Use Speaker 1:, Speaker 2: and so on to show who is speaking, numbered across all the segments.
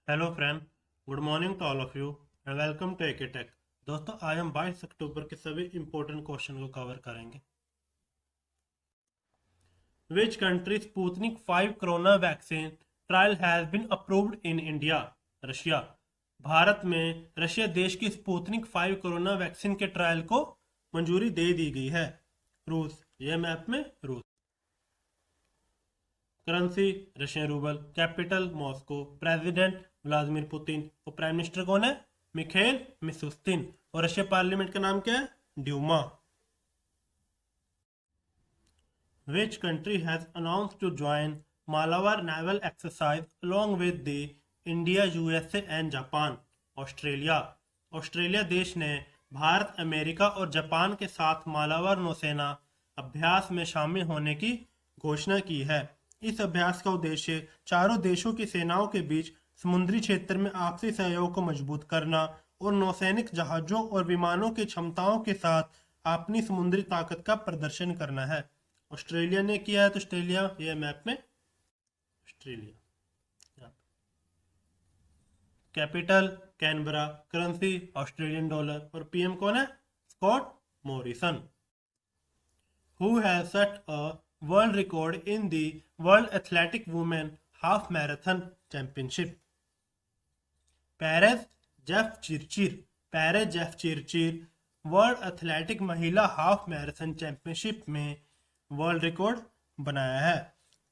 Speaker 1: Hello friend, good morning to all of you and welcome to AK tech. दोस्तों, आज हम 22 अक्टूबर के सभी इंपॉर्टेंट क्वेश्चन को कवर करेंगे। Which country Sputnik 5 corona vaccine trial has been approved in India? Russia. Bharat में Russia देश की स्पुतनिक 5 कोरोना वैक्सीन के ट्रायल को मंजूरी दे दी गई है। रूस, यह मैप में रूस। Currency Russian rouble. Capital Moscow. President Vladimir Putin. और प्राइम मिनिस्टर कौन है? Mikhail Mishustin. और रशिया पार्लियामेंट का नाम क्या है? Duma. Which country has announce to join Malabar naval exercise along with the India, USA and Japan? Australia. Australia देश ने भारत, अमेरिका और जापान के साथ मालाबार नौसेना अभ्यास में शामिल होने की घोषणा की है। इस अभ्यास का उद्देश्य चारों देशों की सेनाओं के बीच समुद्री क्षेत्र में आपसी सहयोग को मजबूत करना और नौसैनिक जहाजों और विमानों की क्षमताओं के साथ अपनी समुद्री ताकत का प्रदर्शन करना है। ऑस्ट्रेलिया ने किया है, तो ऑस्ट्रेलिया ये मैप में Australia. Capital Canberra. Currency Australian dollar. और पीएम कौन है? Scott Morrison. Who has set a world record in the world athletic women half marathon championship? Peres Jepchirchir. Peres Jepchirchir world athletic महिला half marathon championship में world record बनाया है।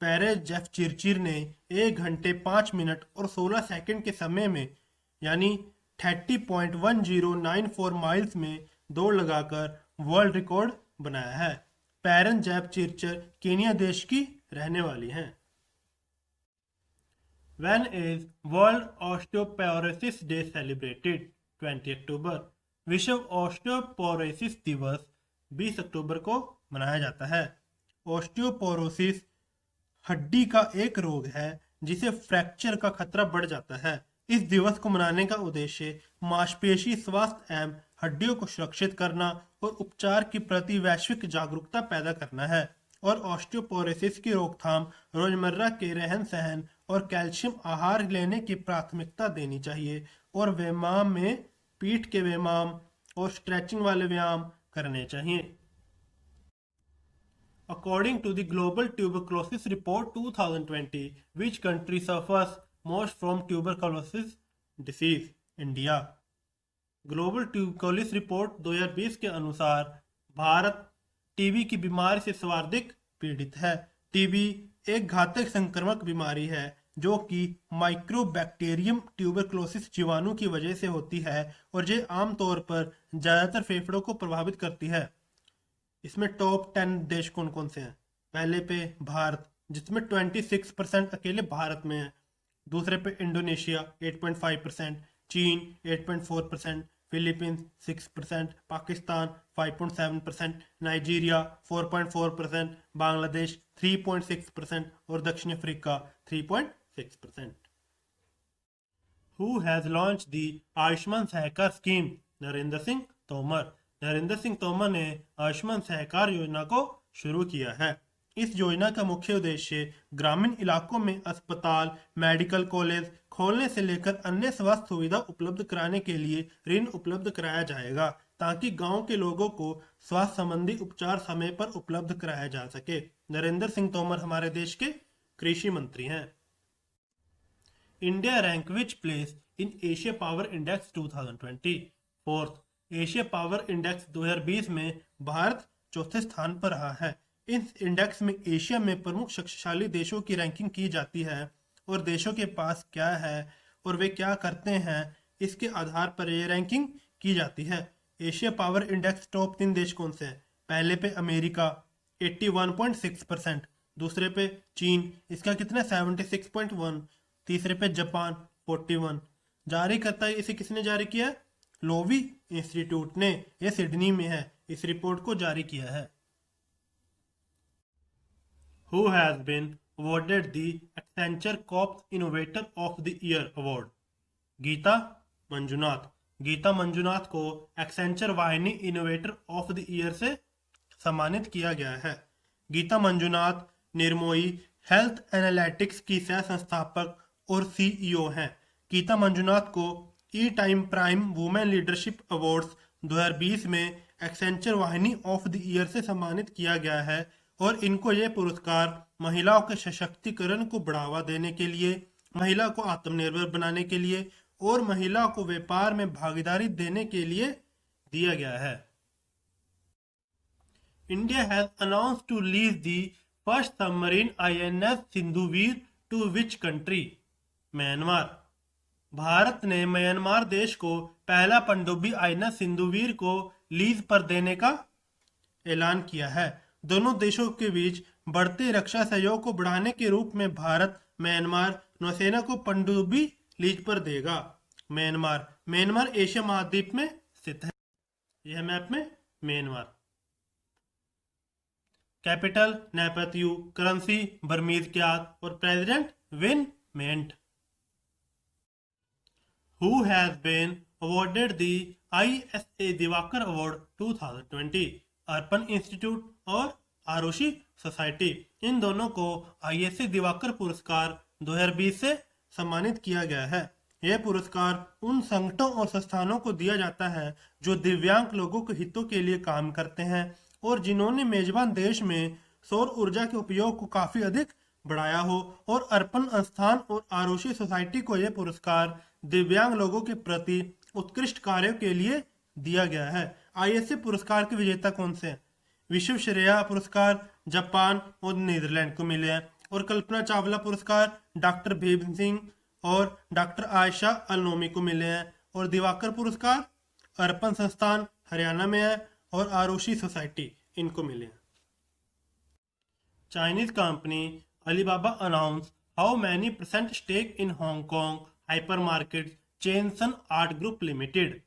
Speaker 1: Perez Jeff चिरचिर ने 1 घंटे 5 minute और 16 second के समय में यानी 30.1094 माइल्स में दौड़ लगाकर वर्ल्ड रिकॉर्ड बनाया है। पेरेन जेफ चिरचिर केनिया देश की रहने वाली हैं। When is World Osteoporosis Day celebrated? 20 अक्टूबर। विश्व ऑस्टियोपोरोसिस दिवस 20 अक्टूबर को मनाया जाता है। ऑस्टियोपोरोसिस हड्डी का एक रोग है जिसे फ्रैक्चर का खतरा बढ़ जाता है। इस दिवस को मनाने का उद्देश्य मांसपेशी स्वास्थ्य एवं हड्डियों को सुरक्षित करना और उपचार के प्रति वैश्विक जागरूकता पैदा करना है। और ऑस्टियोपोरोसिस की रोकथाम रोजमर्रा के रहन सहन और कैल्शियम आहार लेने की प्राथमिकता देनी चाहिए। और व्यायाम में पीठ के व्यायाम और स्ट्रेचिंग वाले व्यायाम करने चाहिए। According to the Global Tuberculosis Report 2020, which country suffers most from tuberculosis disease? India. Global tuberculosis report 2020 के अनुसार भारत टीबी की बीमारी से सर्वाधिक पीड़ित है। टीबी एक घातक संक्रामक बीमारी है जो कि माइक्रोबैक्टीरियम ट्यूबरकुलोसिस जीवाणु की वजह से होती है और ये आमतौर पर ज्यादातर फेफड़ों को प्रभावित करती है। इसमें टॉप 10 देश कौन कौन से हैं? पहले पे भारत, जिसमें 26% अकेले भारत में है। दूसरे पे इंडोनेशिया 8.5%, चीन 8.4%, फिलीपींस 6%, पाकिस्तान 5.7%, नाइजीरिया 4.4%, बांग्लादेश 3.6% और दक्षिण Africa 3.6%। Who has launch the Ayushman Sahakar scheme? Narendra Singh Tomar. Narendra Singh Tomar ने आयुष्मान सहकार योजना को शुरू किया है। इस योजना का मुख्य उद्देश्य ग्रामीण इलाकों में अस्पताल, मेडिकल कॉलेज खोलने से लेकर अन्य स्वास्थ्य सुविधा उपलब्ध कराने के लिए ऋण उपलब्ध कराया जाएगा ताकि गांव के लोगों को स्वास्थ्य संबंधी उपचार समय पर उपलब्ध कराया जा सके। नरेंद्र सिंह तोमर हमारे देश के कृषि मंत्री हैं। India rank which place in Asia power index 2020? Fourth. Asia power index 2020 में भारत चौथे स्थान पर रहा है। इस इंडेक्स में एशिया में प्रमुख शक्तिशाली देशों की रैंकिंग की जाती है और देशों के पास क्या है और वे क्या करते हैं इसके आधार पर यह रैंकिंग की जाती है। एशिया पावर इंडेक्स टॉप 3 देश कौन से हैं? पहले पे अमेरिका 81.6%, दूसरे पे चीन, इसका कितना 76.1, तीसरे पे जापान 41। जारी करता है इसे किसने जारी किया? लोवी इंस्टीट्यूट ने, यह सिडनी में है, इस रिपोर्ट को जारी किया है। Who has been awarded the Accenture Corp Innovator of the Year Award? Gita Manjunath. Gita Manjunath को एक्सेंचर वाहिनी इनोवेटर ऑफ द ईयर से सम्मानित किया गया है। गीता मंजुनाथ निर्मोही हेल्थ एनालिटिक्स की सह संस्थापक और सीईओ हैं। गीता मंजुनाथ को E time prime women leadership awards 2020 में एक्सेंचर वाहिनी ऑफ द ईयर से सम्मानित किया गया है और इनको ये पुरस्कार महिलाओं के सशक्तिकरण को बढ़ावा देने के लिए, महिला को आत्मनिर्भर बनाने के लिए और महिला को व्यापार में भागीदारी देने के लिए दिया गया है। India has announced to lease the first submarine INS Sindhuvir to which country? Myanmar. Bharat ने म्यांमार देश को पहला पनडुब्बी INS सिंधुवीर को लीज पर देने का ऐलान किया है। दोनों देशों के बीच बढ़ते रक्षा सहयोग को बढ़ाने के रूप में भारत म्यांमार नौसेना को पनडुब्बी लीज पर देगा। म्यांमार एशिया महाद्वीप में स्थित है। यह मैप में Myanmar. Capital Naypyidaw, currency Burmese kyat और president Win Myint. Who has been awarded the ISA Diwakar award 2020? Arpan institute और आरुषि सोसाइटी। इन दोनों को ISA दिवाकर पुरस्कार 2020 से सम्मानित किया गया है। यह पुरस्कार उन संगठनों और संस्थानों को दिया जाता है जो दिव्यांग लोगों के हितों के लिए काम करते हैं और जिन्होंने मेजबान देश में सौर ऊर्जा के उपयोग को काफी अधिक बढ़ाया हो। और अर्पण संस्थान और आरुषि सोसाइटी को यह पुरस्कार दिव्यांग लोगों के प्रति उत्कृष्ट कार्यों के लिए दिया गया है। ISA पुरस्कार के विजेता कौन से हैं? विश्व श्रेया पुरस्कार जापान और नीदरलैंड को मिले हैं और कल्पना चावला पुरस्कार डॉक्टर भीम सिंह और डॉक्टर आयशा अलनोमी को मिले हैं और दिवाकर पुरस्कार अर्पण संस्थान हरियाणा में है और आरुषि सोसाइटी इनको मिले हैं। Chinese company Alibaba announce how many % stake in Hong Kong hypermarket chain Sun Art Group limited?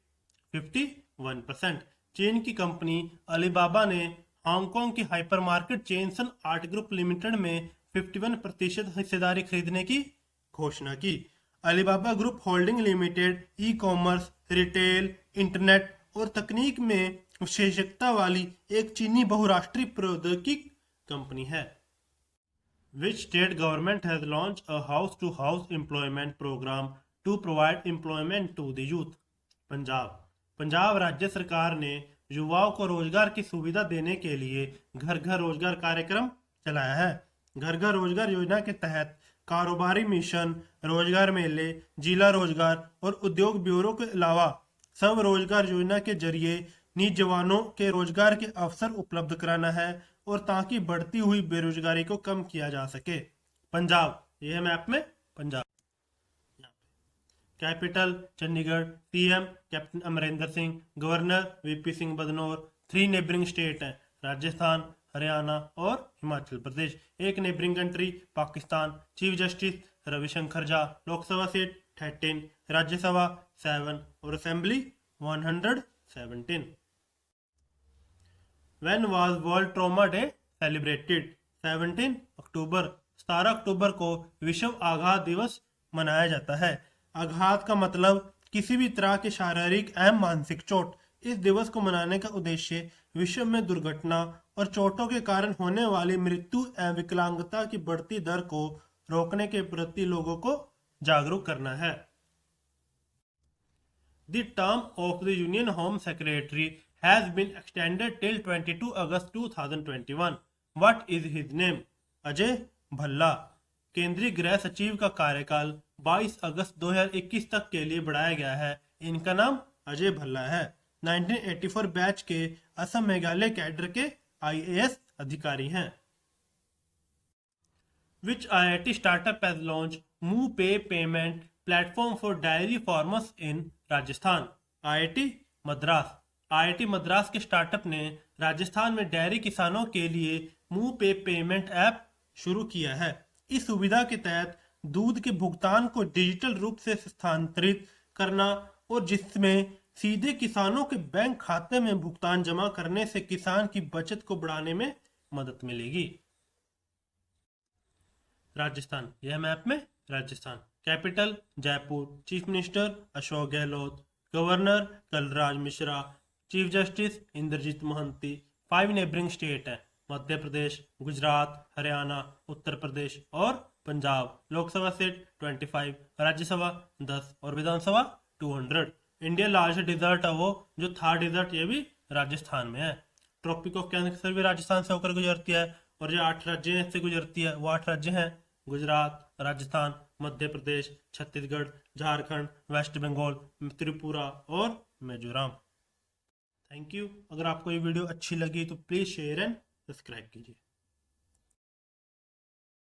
Speaker 1: 51%। चीन की कंपनी अलीबाबा ने हांगकांग की hypermarket chain Sun Art Group limited में 51% हिस्सेदारी खरीदने की घोषणा की। Alibaba group holding limited e-commerce, retail, internet और तकनीक में विशेषज्ञता वाली एक चीनी बहुराष्ट्रीय प्रौद्योगिकी कंपनी है। Which state government has launched a house-to-house employment program to provide employment to the youth? Punjab राज्य सरकार ने युवाओं को रोजगार की सुविधा देने के लिए घर घर रोजगार कार्यक्रम चलाया है। घर घर रोजगार योजना के तहत कारोबारी मिशन, रोजगार मेले, जिला रोजगार और उद्योग ब्यूरो के अलावा सब रोजगार योजना के जरिए नौजवानों के रोजगार के अवसर उपलब्ध कराना है और ताकि बढ़ती हुई बेरोजगारी को कम किया जा सके। पंजाब, यह मैप में Punjab. Capital Chandigarh, CM captain Amarinder Singh, governor VP Singh Badnore. 3 neighbouring state हैं राजस्थान, हरियाणा और हिमाचल प्रदेश। एक neighbouring country Pakistan. Chief justice Ravishankar Jha. Lok Sabha seat 13, Rajya Sabha 7 और assembly 117। When was World Trauma Day celebrated? 17 अक्टूबर। 17 अक्टूबर को विश्व आघात दिवस मनाया जाता है। आघात का मतलब किसी भी तरह की शारीरिक एवं मानसिक चोट। इस दिवस को मनाने का उद्देश्य विश्व में दुर्घटना और चोटों के कारण होने वाली मृत्यु एवं विकलांगता की बढ़ती दर को रोकने के प्रति लोगों को जागरूक करना है। The term of the Union Home Secretary has been extended till 22 August 2021. What is his name? Ajay Bhalla. केंद्रीय गृह सचिव का कार्यकाल 22 अगस्त 2021 तक के लिए बढ़ाया गया है। इनका नाम अजय भल्ला है। 1984 बैच के असम मेघालय कैडर के IAS अधिकारी हैं। Which IIT startup has launched MooPay payment platform for dairy farmers in Rajasthan? IIT Madras. IIT Madras के स्टार्टअप ने राजस्थान में डेयरी किसानों के लिए MooPay पेमेंट ऐप शुरू किया है। इस सुविधा के तहत दूध के भुगतान को डिजिटल रूप से स्थानांतरित करना और जिसमें सीधे किसानों के बैंक खाते में भुगतान जमा करने से किसान की बचत को बढ़ाने में मदद मिलेगी। राजस्थान, यह मैप में Rajasthan. Capital Jaipur. Chief minister Ashok Gehlot. Governor Kalraj Mishra. Chief justice Indrajit Mohanty. 5 neighbouring state है मध्य प्रदेश, गुजरात, हरियाणा, उत्तर प्रदेश और पंजाब लोकसभा सीट 25, राज्यसभा 10 और विधानसभा 200। इंडिया लार्जेस्ट डिजर्ट है वो जो थार डिजर्ट, ये भी राजस्थान में है। ट्रॉपिक ऑफ कैंसर भी राजस्थान से होकर गुजरती है। और जो 8 राज्य से गुजरती है वो 8 राज्य हैं गुजरात, राजस्थान, मध्य प्रदेश, छत्तीसगढ़, झारखंड, वेस्ट बंगाल, त्रिपुरा और मिजोरम। Thank you. अगर आपको ये वीडियो अच्छी लगी तो प्लीज़ शेयर एंड सब्सक्राइब कीजिए।